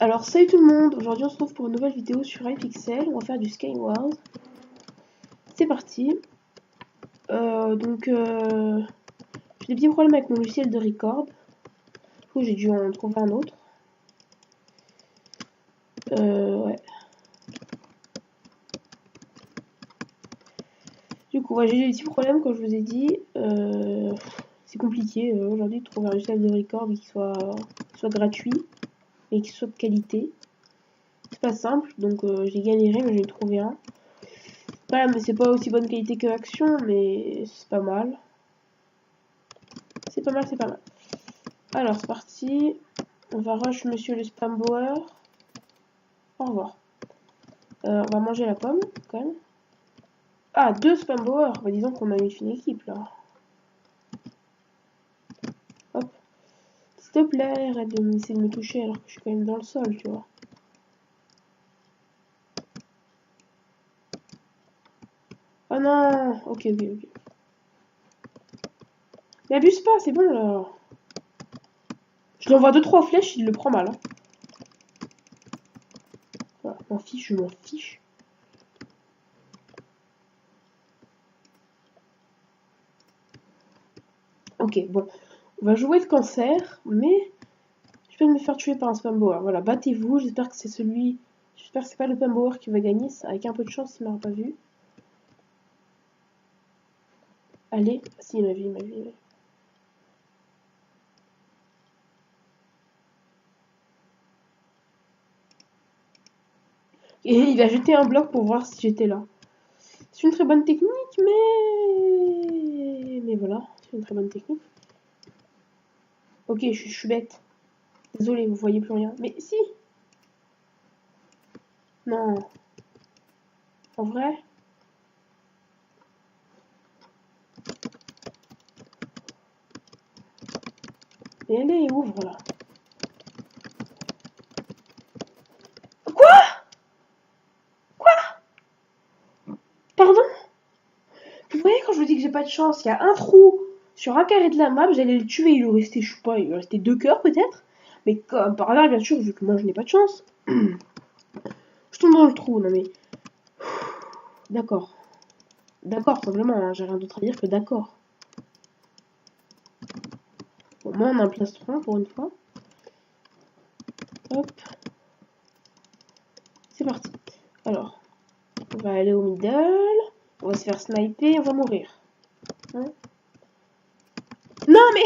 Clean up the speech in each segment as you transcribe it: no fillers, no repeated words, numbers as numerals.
Alors salut tout le monde, aujourd'hui on se retrouve pour une nouvelle vidéo sur iPixel, on va faire du Skyward. C'est parti. J'ai des petits problèmes avec mon logiciel de record. Du coup j'ai dû en trouver un autre. Ouais. Du coup ouais, j'ai des petits problèmes comme je vous ai dit. C'est compliqué aujourd'hui de trouver un logiciel de record qui soit gratuit et qui soit de qualité. C'est pas simple, donc j'ai galéré mais j'ai trouvé un. Voilà, mais c'est pas aussi bonne qualité que Action, mais c'est pas mal. C'est pas mal, c'est pas mal. Alors, c'est parti. On va rush monsieur le spamboer. Au revoir. On va manger la pomme, quand même. Ah, 2 spamboers. Bah, disons qu'on a une fine équipe, là. Hop. S'il te plaît, arrête d'essayer de me toucher alors que je suis quand même dans le sol, tu vois. Oh non. Ok. Mais abuse pas, c'est bon, là. Je lui envoie 2-3 flèches, il le prend mal. Hein. Voilà, je m'en fiche. Ok, bon. On va jouer le cancer, mais je vais me faire tuer par un spamboer. Voilà, battez-vous. J'espère que c'est celui... J'espère que c'est pas le spamboer qui va gagner. Avec un peu de chance, il m'aura pas vu. Allez. Si, il m'a vu. Et il a jeté un bloc pour voir si j'étais là. C'est une très bonne technique, mais... Mais voilà, c'est une très bonne technique. Ok, je suis bête. Désolé, vous voyez plus rien. Mais si. Non. En vrai. Et allez, ouvre là. Quoi? Pardon? Vous voyez quand je vous dis que j'ai pas de chance, il y a un trou sur un carré de la map, j'allais le tuer, il lui restait, je sais pas, il lui restait 2 cœurs peut-être. Mais comme par hasard, bien sûr, vu que moi je n'ai pas de chance, je tombe dans le trou. Non mais... D'accord. D'accord, simplement, hein, j'ai rien d'autre à dire que d'accord. Bon, moi on a un plastron pour une fois. Hop. C'est parti. Alors, on va aller au middle. On va se faire sniper, on va mourir. Hein? Non mais...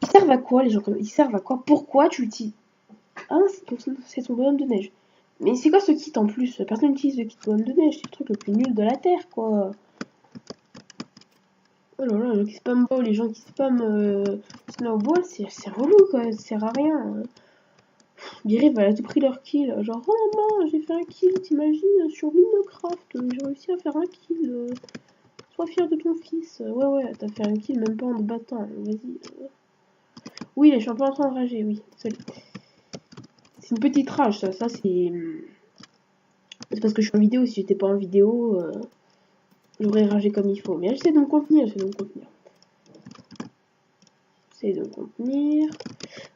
Ils servent à quoi les gens comme... Ils servent à quoi? Pourquoi tu utilises... Ah, c'est ton bonhomme de neige. Mais c'est quoi ce kit en plus? Personne n'utilise le kit bonhomme de neige, c'est le truc le plus nul de la terre, quoi. Oh là là, les spam ball, les gens qui spam snowball, c'est relou, quoi, ça sert à rien. Biri va à tout prix leur kill. Genre, oh maman, j'ai fait un kill, t'imagines, sur Minecraft, j'ai réussi à faire un kill. Sois fier de ton fils. Ouais, t'as fait un kill, même pas en te battant. Vas-y. Oui, je suis un peu en train de rager, oui. Désolé. C'est une petite rage, ça. Ça, c'est... C'est parce que je suis en vidéo. Si j'étais pas en vidéo, j'aurais ragé comme il faut. Mais j'essaie de me contenir,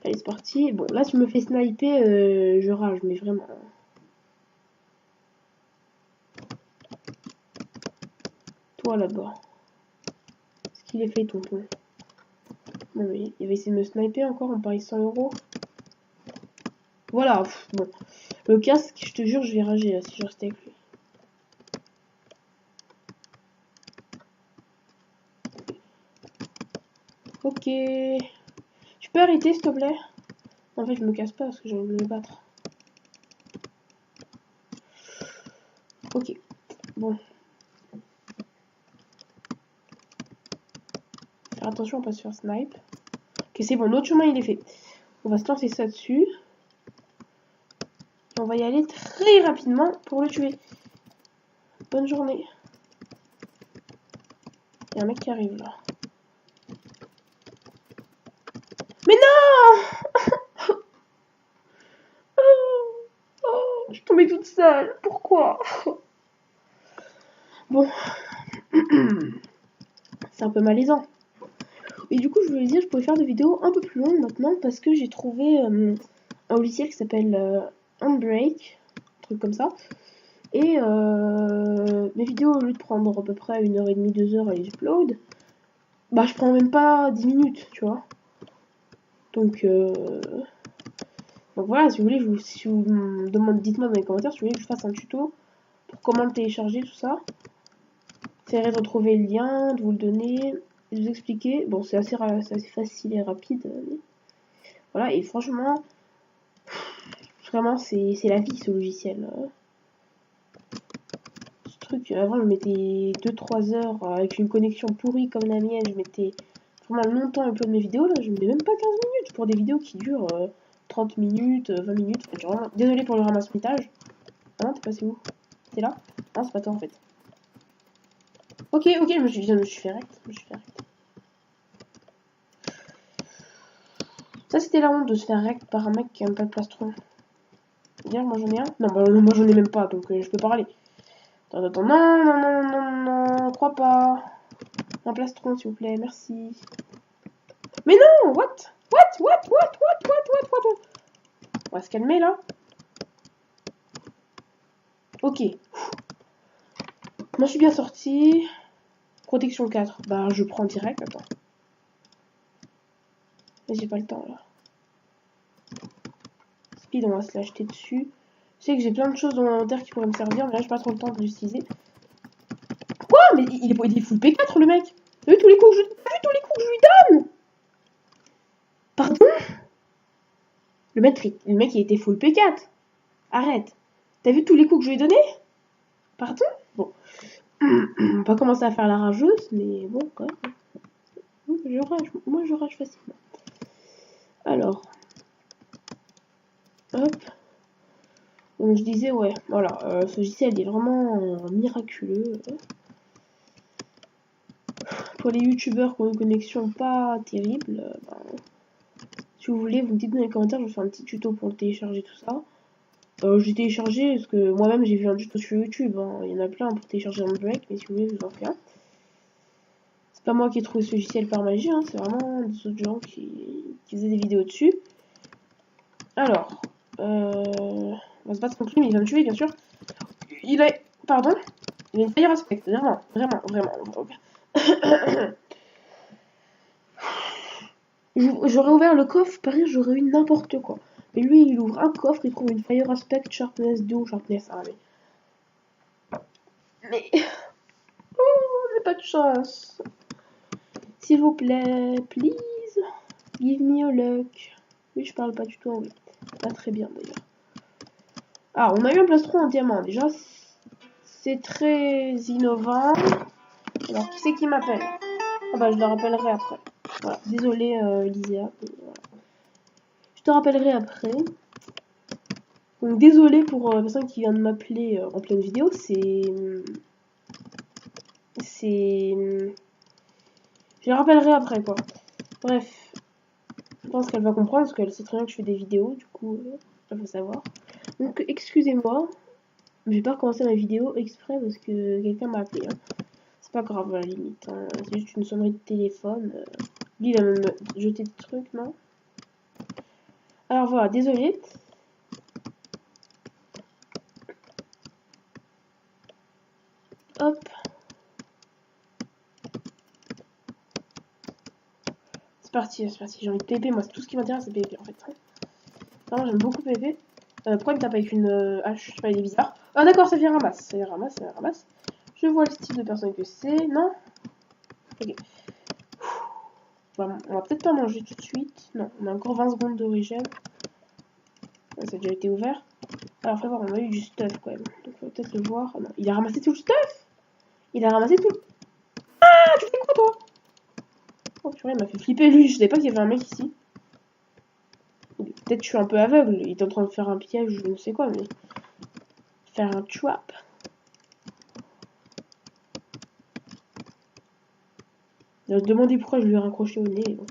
Allez, c'est parti. Bon, là, tu me fais sniper, je rage, mais vraiment. Toi, là-bas. Ce qu'il est fait, tonton. Non, mais il va essayer de me sniper encore en parie 100 €. Voilà, bon. Le casque, je te jure, je vais rager là, si je reste avec lui. Ok. Tu peux arrêter, s'il te plaît? En fait, je me casse pas parce que j'ai envie de me battre. Ok. Bon. Faire attention, on va pas se faire snipe. Ok, c'est bon, notre chemin, il est fait. On va se lancer ça dessus. Et on va y aller très rapidement pour le tuer. Bonne journée. Il y a un mec qui arrive là. Mais non! Oh, je suis tombée toute seule. Pourquoi? Bon. C'est un peu malaisant. Et du coup, je voulais dire, je pouvais faire des vidéos un peu plus longues maintenant parce que j'ai trouvé un logiciel qui s'appelle Handbrake, un truc comme ça. Et mes vidéos, au lieu de prendre à peu près 1h30, 2h à les upload, bah je prends même pas 10 minutes, tu vois. Donc voilà, si vous voulez, si vous me demandez, dites-moi dans les commentaires si vous voulez que je fasse un tuto pour comment le télécharger, tout ça. J'essaierai de retrouver le lien, de vous le donner, de vous expliquer. Bon, c'est assez facile et rapide. Mais voilà, et franchement, vraiment, c'est la vie ce logiciel. Ce truc, avant, je mettais 2-3 heures avec une connexion pourrie comme la mienne. Je mettais vraiment longtemps à upload mes vidéos. Là, je mets même pas 15 minutes pour des vidéos qui durent 30 minutes, 20 minutes. Enfin, vraiment... Désolé pour le ramasse-mitage. Ah non, t'es passé où? T'es là? Non, c'est pas toi en fait. Ok, je me suis fait rect. Ça, c'était la honte de se faire rect par un mec qui aime pas le plastron. D'ailleurs, moi j'en ai un. Non, bah non, moi j'en ai même pas, donc je peux parler. Attends, non, crois pas. Un plastron, s'il vous plaît, merci. Mais non, what? On va se calmer là. Ok. Moi je suis bien sorti. Protection 4. Bah je prends direct, attends. Mais j'ai pas le temps là. Speed, on va se l'acheter dessus. Je sais que j'ai plein de choses dans l'inventaire qui pourraient me servir, mais là j'ai pas trop le temps de l'utiliser. Quoi? Mais il est full P4 le mec. T'as vu tous les coups que je lui donne? Pardon? Le mec il était full P4. Arrête. T'as vu tous les coups que je lui ai donnés? Pardon? Bon. On va pas commencer à faire la rageuse, mais bon, quand même. Moi je rage facilement. Alors. Hop. Donc je disais, ouais, voilà, ce logiciel est vraiment miraculeux. Pour les youtubeurs qui ont une connexion pas terrible, ben, si vous voulez, vous me dites dans les commentaires, je vous fais un petit tuto pour le télécharger, tout ça. J'ai téléchargé, parce que moi-même j'ai vu un tuto sur YouTube, hein. Il y en a plein pour télécharger Handbrake, mais si vous voulez, je vous en fais un. C'est pas moi qui ai trouvé ce logiciel par magie, hein, c'est vraiment des autres gens qui faisaient des vidéos dessus. Alors, on va se battre contre lui, mais il va me tuer, bien sûr. Il a... Pardon? Il a une fire aspect, vraiment. J'aurais ouvert le coffre, pareil, j'aurais eu n'importe quoi. Mais lui, il ouvre un coffre, il trouve une fire aspect, sharpness 2 ou sharpness 1, mais... Oh, j'ai pas de chance. S'il vous plaît, please, give me a luck. Oui, je parle pas du tout anglais. Pas très bien, d'ailleurs. Ah, on a eu un plastron en diamant, déjà. C'est très innovant. Alors, qui c'est qui m'appelle? Ah bah, je le rappellerai après. Voilà, désolé, Lysia. Voilà. Je te rappellerai après. Donc, désolé pour la personne qui vient de m'appeler en pleine vidéo. Je le rappellerai après, quoi. Bref. Je pense qu'elle va comprendre parce qu'elle sait très bien que je fais des vidéos. Du coup, elle va savoir. Donc, excusez-moi. Je vais pas recommencer ma vidéo exprès parce que quelqu'un m'a appelé. Hein. C'est pas grave à la limite. Hein. C'est juste une sonnerie de téléphone. Lui, il va me jeter des trucs, non? Alors voilà, désolé. Hop. C'est parti. J'ai envie de PP. Moi, c'est tout ce qui m'intéresse, c'est PP en fait. Vraiment, j'aime beaucoup PP. Pourquoi il me tape avec une hache? Je sais pas, il est bizarre. Ah, d'accord, ça vient ramasse. Je vois le style de personne que c'est. Non? Ok. Bon, on va peut-être pas manger tout de suite. Non, on a encore 20 secondes de régène. Ça a déjà été ouvert. Alors, faut voir, on a eu du stuff quand même. Donc, on va peut-être le voir. Oh, non, il a ramassé tout le stuff! Il a ramassé tout. Ah, tu fais quoi, toi? Oh, purée, il m'a fait flipper, lui. Je savais pas qu'il y avait un mec ici. Peut-être que je suis un peu aveugle. Il est en train de faire un piège, je ne sais quoi, mais... Faire un trap. Il va se demander pourquoi je lui ai raccroché au nez. Bon.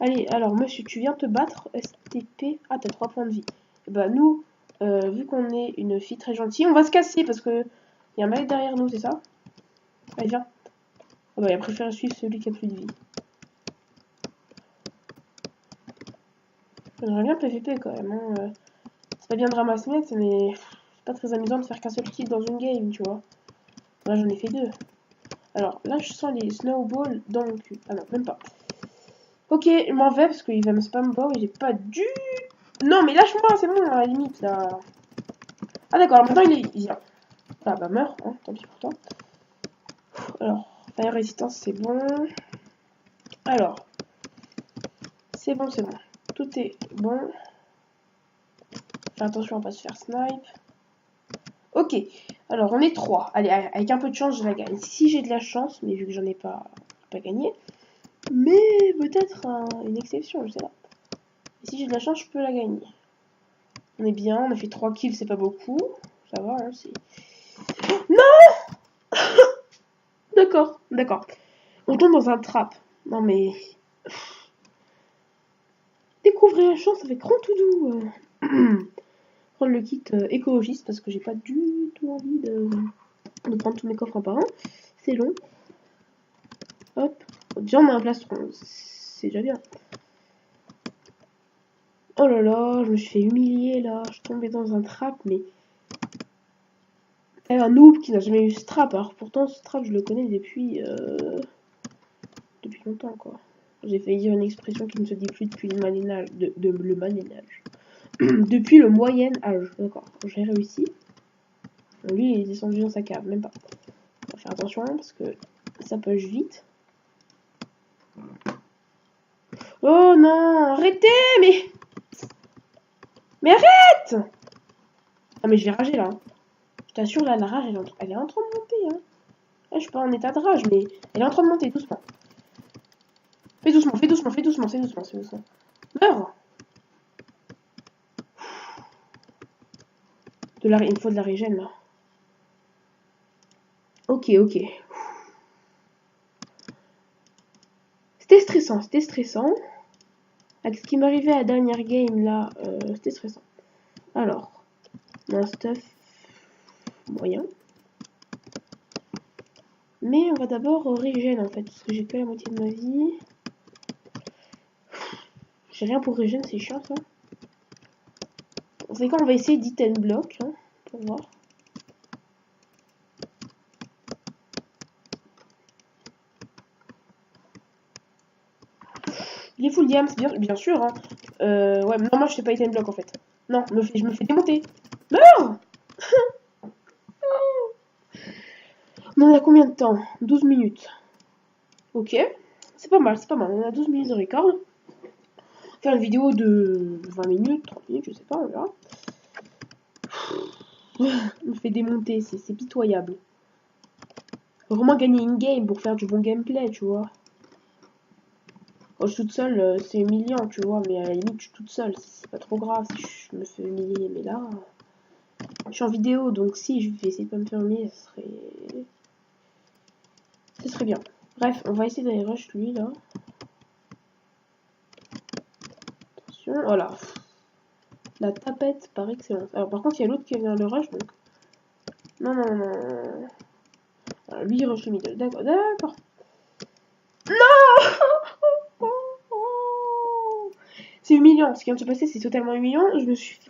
Allez, alors, monsieur, tu viens te battre. STP. Ah, t'as 3 points de vie. Et bah, nous, vu qu'on est une fille très gentille, on va se casser parce que... Il y a un mec derrière nous, c'est ça? Allez, viens. Ah bah, il a préféré suivre celui qui a plus de vie. J'aimerais bien PVP quand même. Hein. C'est pas bien de ramasser, mais c'est pas très amusant de faire qu'un seul kill dans une game, tu vois. Là, j'en ai fait 2. Alors, là, je sens les snowballs dans mon cul. Ah non, même pas. Ok, je m'en vais parce qu'il va me spam ball et j'ai pas dû... Non, mais lâche-moi, c'est bon, à la limite, là. Ah d'accord, maintenant il est... Ah bah meurs, hein, tant pis pour toi. Alors, fire résistance, c'est bon. Alors, c'est bon, c'est bon. Tout est bon. Faire attention à pas se faire snipe. Ok, alors on est 3. Allez, avec un peu de chance, je la gagne. Si j'ai de la chance, mais vu que j'en ai pas gagné. Mais peut-être une exception, je sais pas. Et si j'ai de la chance, je peux la gagner. On est bien, on a fait 3 kills, c'est pas beaucoup. Ça va, hein, c'est... Non. D'accord, d'accord. On tombe dans un trap. Non mais... Découvrir la chance avec grand tout doux. Prendre le kit écologiste parce que j'ai pas du tout envie de prendre tous mes coffres un par un. C'est long. Hop. Déjà on a un plastron. C'est déjà bien. Oh là là, je me suis fait humilier là. Je suis tombée dans un trap, mais... un noob qui n'a jamais eu ce trap. Alors pourtant ce trap je le connais depuis longtemps quoi. J'ai failli dire une expression qui ne se dit plus depuis le Moyen-Âge. Le Moyen-Âge. Depuis le Moyen-Âge. D'accord, j'ai réussi. Lui, il est descendu dans sa cave, même pas. On va faire attention parce que ça push vite. Oh non, arrêtez, mais arrête. Ah mais je vais rager là. Hein. Je t'assure là, la rage, elle est en train de monter. Hein. Là, je suis pas en état de rage, mais elle est en train de monter doucement. Fais doucement, fais doucement, fais doucement, fais doucement, fais doucement. Meurs. Il me faut de la régène là. Ok, ok. C'était stressant, c'était stressant. Avec ce qui m'arrivait à la dernière game là, c'était stressant. Alors, un stuff moyen. Mais on va d'abord régène en fait, parce que j'ai que la moitié de ma vie. J'ai rien pour régène, c'est chiant ça. On sait quoi, on va essayer d'iten block, hein, pour voir. Il est full diams, bien sûr. Hein. Ouais, mais non, moi je sais pas iten block en fait. Non, je me fais démonter. Meurs. On en a combien de temps? 12 minutes. Ok. C'est pas mal, c'est pas mal. On a 12 minutes de record. Faire une vidéo de 20 minutes, 30 minutes, je sais pas, on verra. On me fait démonter, c'est pitoyable. Faut vraiment gagner une game pour faire du bon gameplay, tu vois. Quand je suis toute seule, c'est humiliant, tu vois, mais à la limite, je suis toute seule, c'est pas trop grave si je me fais humilier, mais là, je suis en vidéo, donc si je vais essayer de pas me faire humilier, ce serait bien. Bref, on va essayer d'aller rush lui, là. Attention, voilà. La tapette par excellence. Alors par contre, il y a l'autre qui vient le rush, donc... Non, non, non, non. Alors, lui, il rush le middle, d'accord, d'accord. Non. C'est humiliant, ce qui vient de se passer, c'est totalement humiliant. Je me suis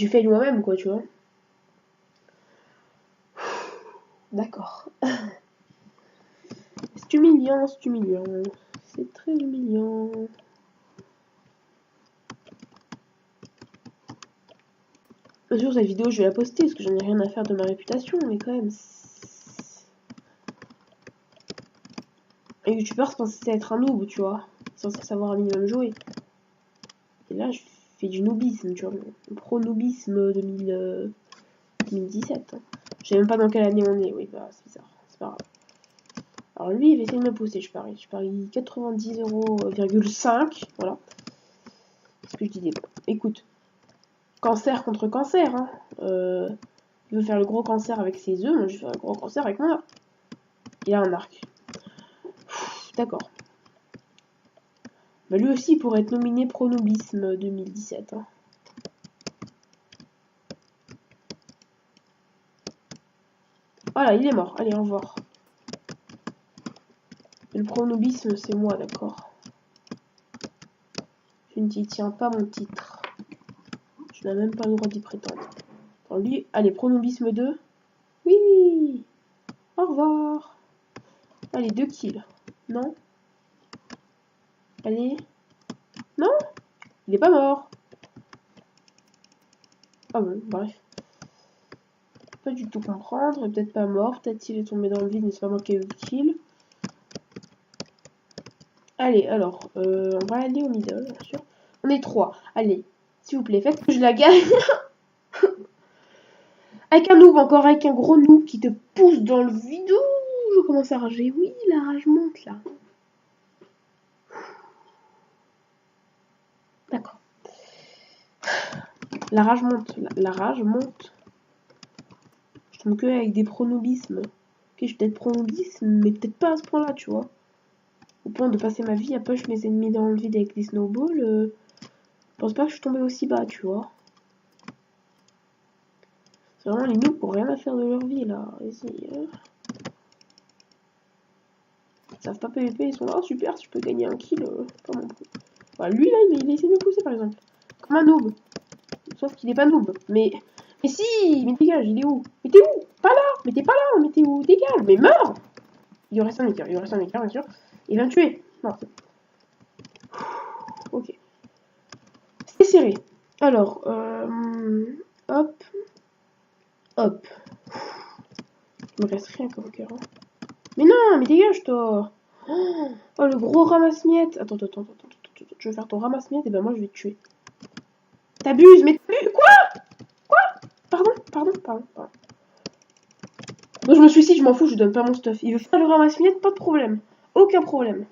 fait moi-même, quoi, tu vois. D'accord. C'est humiliant, c'est humiliant. C'est très humiliant. Bien sûr, cette vidéo, je vais la poster parce que j'en ai rien à faire de ma réputation, mais quand même. Un youtubeur, c'est censé être un noob, tu vois. Censé savoir un minimum jouer. Et là, je fais du noobisme, tu vois. Pro-noobisme 2017. Hein. Je sais même pas dans quelle année on est, oui, bah, c'est bizarre. C'est pas grave. Alors lui, il va essayer de me pousser, je parie. Je parie 90,5 €, voilà. Ce que je dis des bons. Écoute, cancer contre cancer, hein. Il veut faire le gros cancer avec ses œufs, moi je vais faire le gros cancer avec mon arc. Il a un arc. D'accord. Bah lui aussi il pourrait être nominé Pro-Noobisme 2017. Hein. Voilà, il est mort. Allez, au revoir. Le Pro-Noobisme, c'est moi, d'accord. Tu ne t'y tiens pas, mon titre. Tu n'as même pas le droit d'y prétendre. Attends, lui, allez, pronobisme 2. Oui. Au revoir. Allez, 2 kills. Non. Allez. Non. Il est pas mort. Ah bon, bref. Pas du tout comprendre. Il est peut-être pas mort. Peut-être il est tombé dans le vide, mais c'est pas moi qui ai eu le kill. Allez, alors, on va aller au middle, bien sûr. On est 3. Allez, s'il vous plaît, faites que je la gagne. Avec un noob, encore avec un gros noob qui te pousse dans le vide. Ouh, je commence à rager. Oui, la rage monte, là. D'accord. La rage monte. La rage monte. Je tombe que avec des pronobismes. Ok, je suis peut-être pronobisme, mais peut-être pas à ce point-là, tu vois. Au point de passer ma vie à push mes ennemis dans le vide avec des snowballs. Je pense pas que je suis tombée aussi bas, tu vois. C'est vraiment les noobs qui ont rien à faire de leur vie, là. Vas-y. Ils savent pas PVP, ils sont là, oh, super, si je peux gagner un kill, pas mon coup. Bah, lui, là, il essaie de me pousser, par exemple. Comme un noob. Sauf qu'il est pas noob. Mais si, mais dégage, il est où? Mais t'es où? Pas là. Mais t'es pas là, mais t'es où? Dégage, mais meurs. Il reste un écart, bien sûr. Il va me tuer. Non. Ok. C'est serré. Alors, hop. Hop. Il me reste rien comme cœur. Hein. Mais non, mais dégage, toi. Oh, le gros ramasse-miettes. Attends. Je vais faire ton ramasse-miettes et ben moi je vais te tuer. T'abuses, mais t'abuses. Quoi? Pardon. Moi je me suicide, je m'en fous, je donne pas mon stuff. Il veut faire le ramasse-miettes, pas de problème. Aucun problème.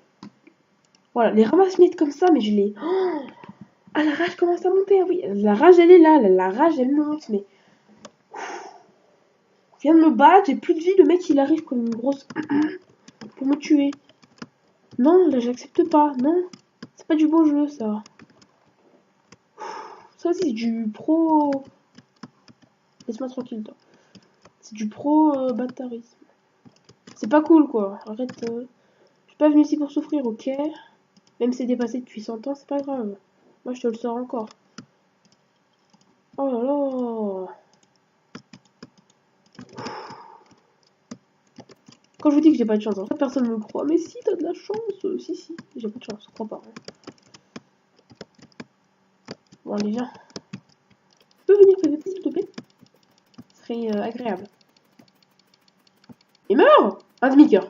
Voilà, les ramasse-miettes comme ça, mais je les... Oh, ah, la rage commence à monter, ah oui. La rage, elle est là, la rage, elle monte, mais... Je viens de me battre, j'ai plus de vie, le mec, il arrive comme une grosse... pour me tuer. Non, là, j'accepte pas, non. C'est pas du beau jeu, ça. Ça aussi, c'est du pro... Laisse-moi tranquille, toi. C'est du pro bâtarisme. C'est pas cool, quoi. Arrête. Je suis pas venu ici pour souffrir, ok? Même si c'est dépassé depuis 100 ans, c'est pas grave. Moi, je te le sors encore. Oh là là. Quand je vous dis que j'ai pas de chance, en fait, personne ne me croit. Mais si, t'as de la chance. Si. J'ai pas de chance, je crois pas. Hein. Bon, allez, viens. Tu peux venir PVP, s'il te plaît? Ce serait agréable. Il meurt! Un demi-cœur.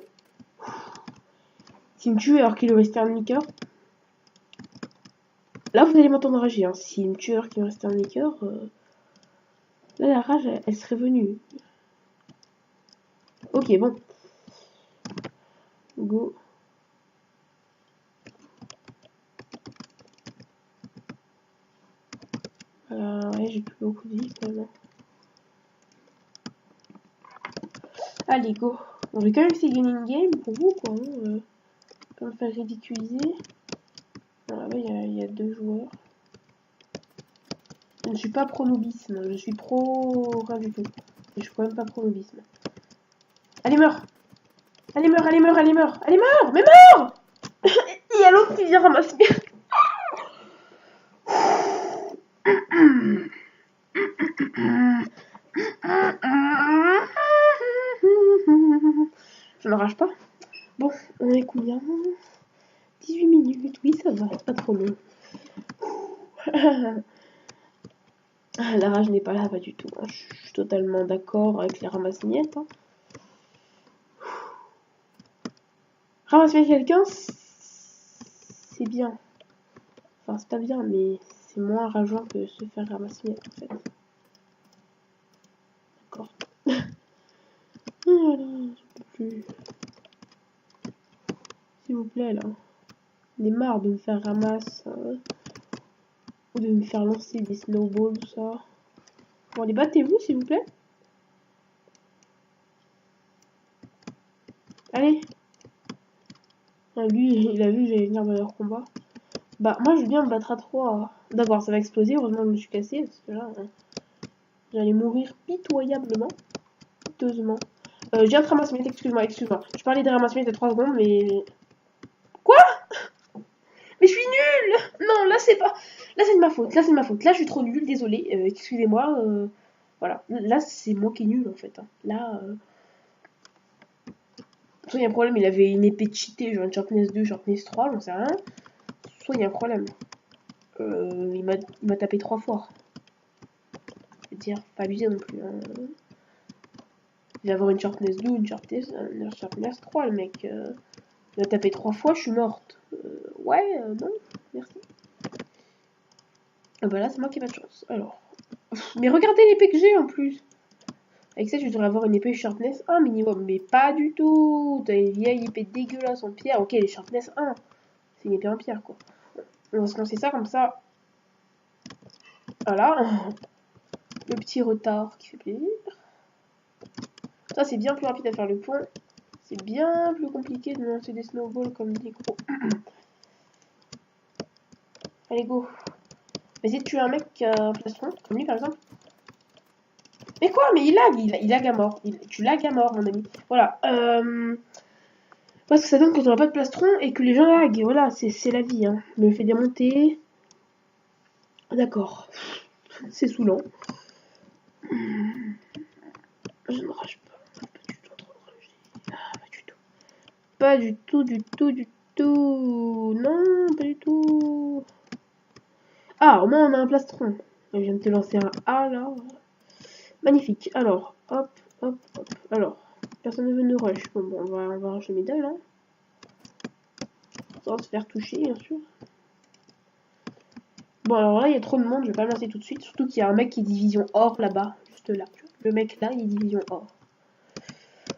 S'il me tue alors qu'il lui restait un demi-cœur. Là, vous allez m'entendre rager. Hein. S'il me tue alors qu'il lui restait un demi-cœur. Là, la rage, elle serait venue. Ok, bon. Go. Ouais, j'ai plus beaucoup de vie quand même. Allez, go. Bon, je vais quand même essayer de gagner une game pour vous, quoi. Hein, pas me faire ridiculiser. Bon, là-bas, il y a 2 joueurs. Je ne suis pas pro-noobisme. Je suis pro... rien du tout. Et je suis quand même pas pro-noobisme. Allez, meurs. Allez, meurs. Mais meurs. Il y a l'autre qui vient ramasser. Je ne rage pas. Bon, on est combien? 18 minutes, oui, ça va, pas trop long. La rage n'est pas là, pas du tout. Hein. Je suis totalement d'accord avec les ramasse-miettes. Hein. Ramasser quelqu'un, c'est bien. Enfin, c'est pas bien, mais c'est moins rageant que se faire ramasser en fait. D'accord. Voilà, je peux plus. S'il vous plaît, là. On est marre de me faire ramasser. Ou de me faire lancer des snowballs, tout ça. Bon, allez, battez-vous, s'il vous plaît. Allez. Ah, lui, il a vu que j'allais venir dans leur combat. Bah, moi, je veux bien me battre à 3. D'accord, ça va exploser. Heureusement, je me suis cassé. Parce que là, j'allais mourir pitoyablement. Piteusement. J'ai un ramasse-miettes, excuse-moi. Je parlais des ramasse-miettes de 3 secondes, mais... Quoi? Mais je suis nulle! Non, là, c'est pas... Là, c'est de ma faute. Là, c'est de ma faute. Là, je suis trop nulle. Désolé. Excusez-moi. Voilà. Là, c'est moi qui est nul, en fait. Hein. Là... Soit il y a un problème, il avait une épée cheatée, genre une Sharpness 2, Sharpness 3, j'en sais rien. Soit il y a un problème. Il m'a tapé 3 fois. Je veux dire, pas abusé non plus. Hein. Il va avoir une Sharpness 2, une Sharpness 3, le mec. Il m'a tapé 3 fois, je suis morte. Ouais, non, merci. Bah là, c'est moi qui ai pas de chance. Alors. Mais regardez l'épée que j'ai en plus. Avec ça, je devrais avoir une épée Sharpness 1 minimum. Mais pas du tout. T'as une vieille épée dégueulasse en pierre. Ok, les Sharpness 1. C'est une épée en pierre, quoi. On va se lancer ça comme ça. Voilà. Le petit retard qui fait plaisir. Ça, c'est bien plus rapide à faire le pont. C'est bien plus compliqué de lancer des snowballs comme des gros. Allez, go. Vas-y, tuer un mec plastron, comme lui par exemple. Mais quoi? Mais il lag à mort. Tu lag à mort, mon ami. Voilà. Parce que ça donne que t'auras pas de plastron et que les gens lag. Voilà, c'est la vie. Hein. Me fait démonter. D'accord. C'est saoulant. Je ne rage pas. Pas du tout en train de rager. Ah, pas du tout. Pas du tout, du tout, du tout. Non, pas du tout. Ah, au moins on a un plastron. Je viens de te lancer un A là. Magnifique. Alors, hop, hop, hop. Alors, personne ne veut nous rush. Bon, on va rush le middle. Hein. Sans se faire toucher, bien sûr. Bon, alors là, il y a trop de monde. Je vais pas me lancer tout de suite. Surtout qu'il y a un mec qui est division or là-bas. Juste là. Le mec là, il est division or.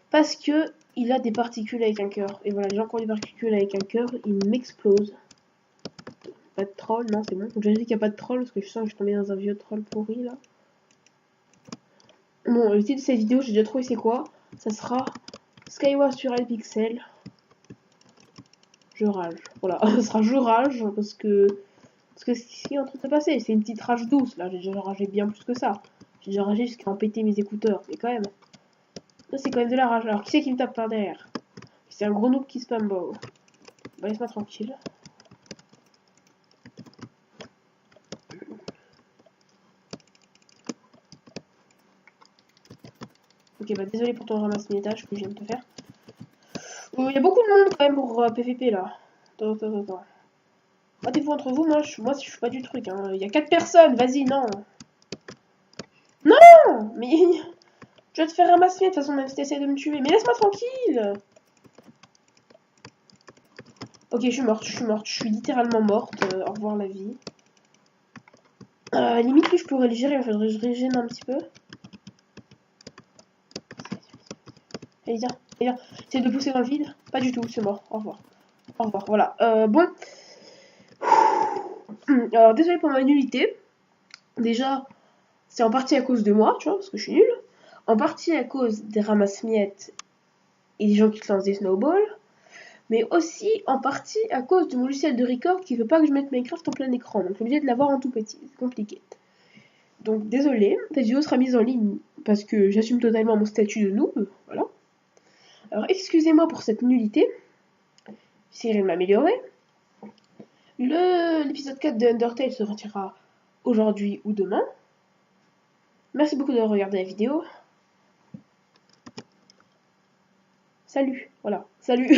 Parce que il a des particules avec un cœur. Et voilà, les gens qui ont des particules avec un cœur, ils m'explosent. Pas de troll, non, c'est bon. Donc j'ai dit qu'il n'y a pas de troll parce que je sens que je suis tombée dans un vieux troll pourri là. Bon, le titre de cette vidéo, j'ai déjà trouvé c'est quoi. Ça sera Skyward sur Pixel. Je rage. Voilà, ça sera je rage parce que c'est ce qui est en train de se passer. C'est une petite rage douce là. J'ai déjà ragé bien plus que ça. J'ai déjà ragé jusqu'à en péter mes écouteurs. Mais quand même. Là, c'est quand même de la rage. Alors, qui c'est qui me tape par derrière? C'est un gros noob qui spam bow. Bah, laisse-moi tranquille. Ok, bah désolé pour ton ramasse-métage que je viens de te faire. Il y a beaucoup de monde quand même pour PVP là. Attends. Battez-vous entre vous, moi je suis pas du truc. Hein. Il y a 4 personnes, vas-y, non. Non. Mais je vais te faire ramasser de toute façon, même si t'essaies de me tuer. Mais laisse-moi tranquille. Ok, je suis morte. Je suis littéralement morte. Au revoir la vie. Limite, lui, je pourrais le gérer. Je régène un petit peu. Allez, viens. Essaye de pousser dans le vide. Pas du tout, c'est mort. Au revoir. Au revoir, voilà. Bon. Alors, désolé pour ma nullité. Déjà, c'est en partie à cause de moi, tu vois, parce que je suis nulle. En partie à cause des ramasse-miettes et des gens qui te lancent des snowballs. Mais aussi en partie à cause de mon logiciel de record qui veut pas que je mette Minecraft en plein écran. Donc, je suis obligée de l'avoir en tout petit. C'est compliqué. Donc, désolé. Cette vidéo sera mise en ligne parce que j'assume totalement mon statut de noob. Voilà. Alors, excusez-moi pour cette nullité. J'essaierai de m'améliorer. L'épisode 4 de Undertale se retirera aujourd'hui ou demain. Merci beaucoup d'avoir regardé la vidéo. Salut, voilà, salut